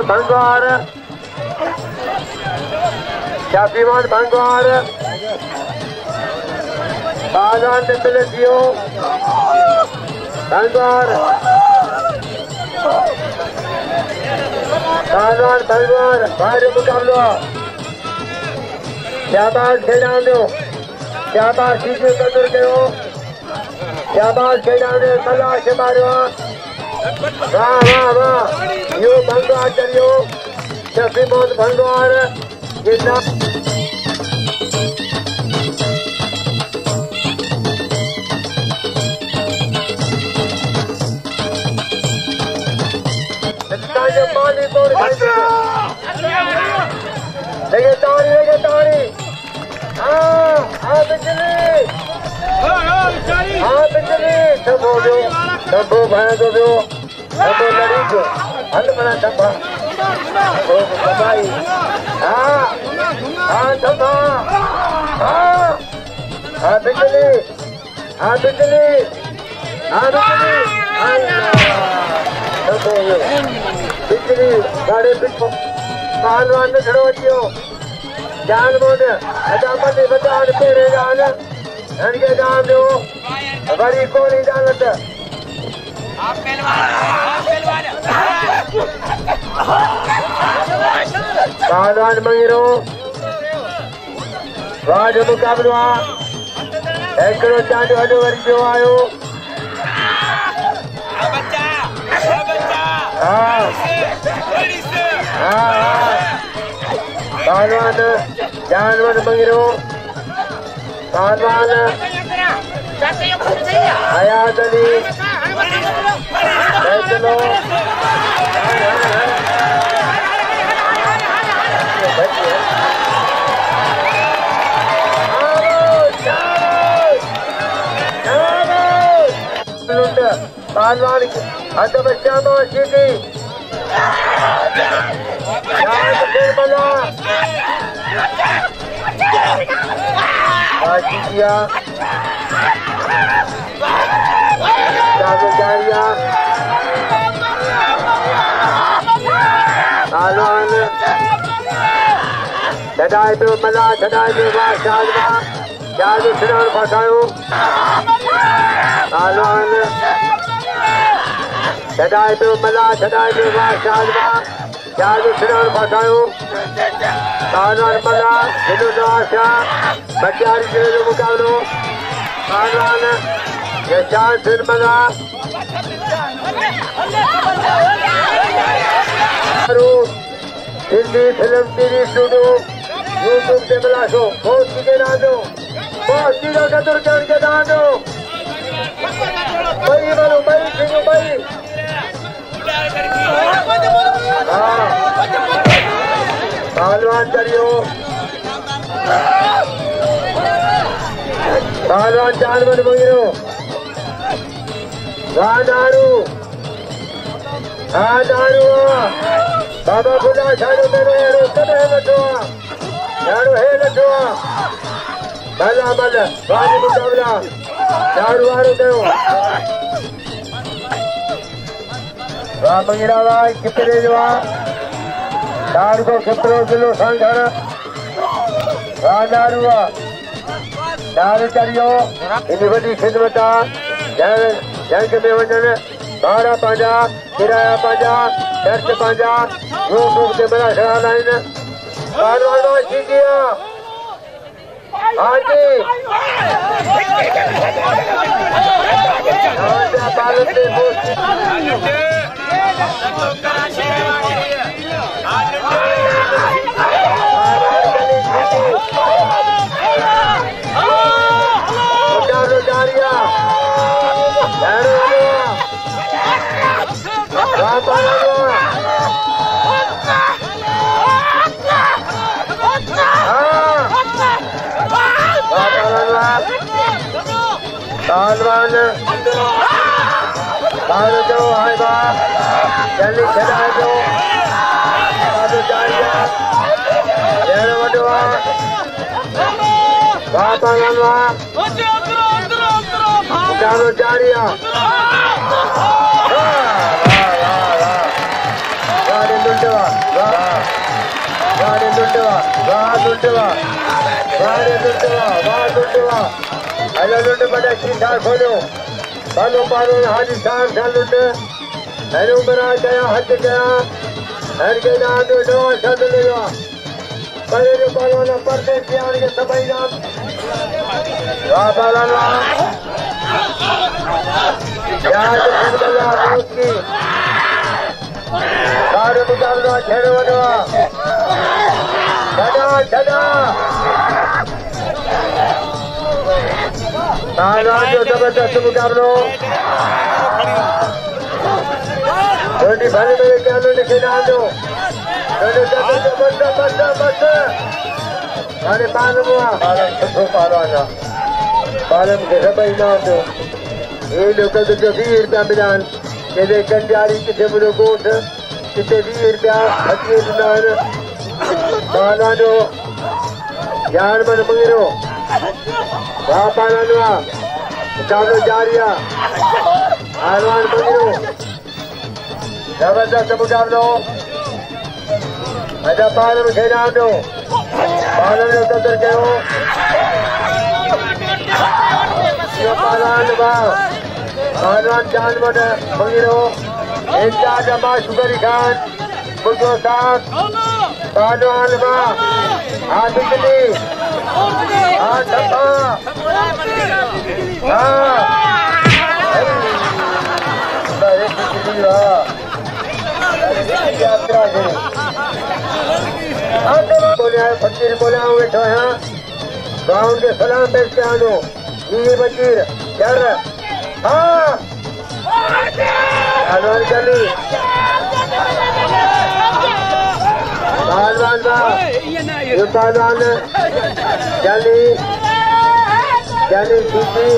भंगार शाफीमान भंगार बाजान दियो भंगार बाजान भंगार बाहर मुकाबलो शाबाश खेड़ा दो शाबाश सीधे कदर करो शाबाश खेड़ा दे मल्ला से मारो वाह वाह वाह यो भंगार चलियो शफीमान भंगार जितना पानी तोड़ लगे तारी हाँ बिजली डब्बो भाई दो डब्बो लड़ी को हल बना डब्बा भाई हाँ डब्बा हाँ बिजली बिजली गाड़ी पिछो पहलवान ने खड़ो थियो जान बोल अदामत बचान पेरे जान हनके जान दो बड़ी कोली जानत आप पहलवान मंगिरो राज मुकाबलो एकड़ो चांडो हडो वरी जो आयो पहलवान जानवर मंगिरो पहलवान हयात अली चलो पहलवान अदब शाबाश सीधी पहलवान छॾाए पियो मला छॾाए पियो जादू छॾण फसायो पहलवान छॾाए पियो मला छॾाए पियो जादू छॾण फसायो पहलवान मला हिंदू आशा बचारी जो मुकाबलो पहलवान यशान सिंह मला हिंदी फिल्म सीरीज शुरू यूट्यूब से मिला सो बहुत सीधे ना दो बहुत सीधा कदर करके ना दो भाई बोलो भाई सिंह भाई पहलवान करियो पहलवान जानवर मंगिरो दारू बाबा खुदा झाड़ू मेरे रोकन है लठो भला बाजी मुकाबला झाड़ू वारो कयो वाह मंगिरा वाह कितने जो दारू को कितनो किलो संघर वाह दारू चढ़ियो इन वॾी ख़िदमत आहे जंग में वञनि भाड़ा पंहिंजा किराया पंहिंजा खर्च पंहिंजा यूट्यूब ते बड़ा ख़्याल आहिनि पहलवान सीधी हाजी पहलवान बाहर जो है बा जल्दी छड़ाए जो बाबू जारिया देर वडवा पहलवान बाबू जारिया गाड़ी लुटवा गाड़ी लुटवा वाह लुटवा गाड़ी लुटवा वाह लुटवा हेलो लुट बड़ा सीधा खोलो पालो पालो हाजी साहब सा लुट हेलो बना गया हट गया हर के नाम दो शब्द लेगा पहले जो पालो ना परदेश के आने के सबाई नाम वाह पाला ना याद रखना उसकी सारे मुकाबला खेल बनवा छड़ा छड़ा पहलवान जो जबरदस्त मुकाबलो छोटी भारी मेरे क्या लिखे नाम दो बस अरे पालम हुआ पालम के सबाई नाम दो ये लोग तो जो 20 रुपया मिलान ये कंजारी किसे मुझे गोट किसे 20 रुपया 25 मिलान पालानो यार मन मंगिरो वाह पालानो मुकाबलो जारिया आलवान मंगिरो जबरदस्त मुकाबलो अच्छा पालम खेना दो पालम ने कदर कहो पहलवान जान मन मंगिरो इंचार्ज अम्मा शुगरी खान बुद्धो साहब पहलवान मां आदिकली डब्बा फकीर बोला बैठो यहाँ गाँव के सलाम पेश के आनो ये बकीर कर हाँ पहलवान चली पहलवान पहलवान चली चली सीधी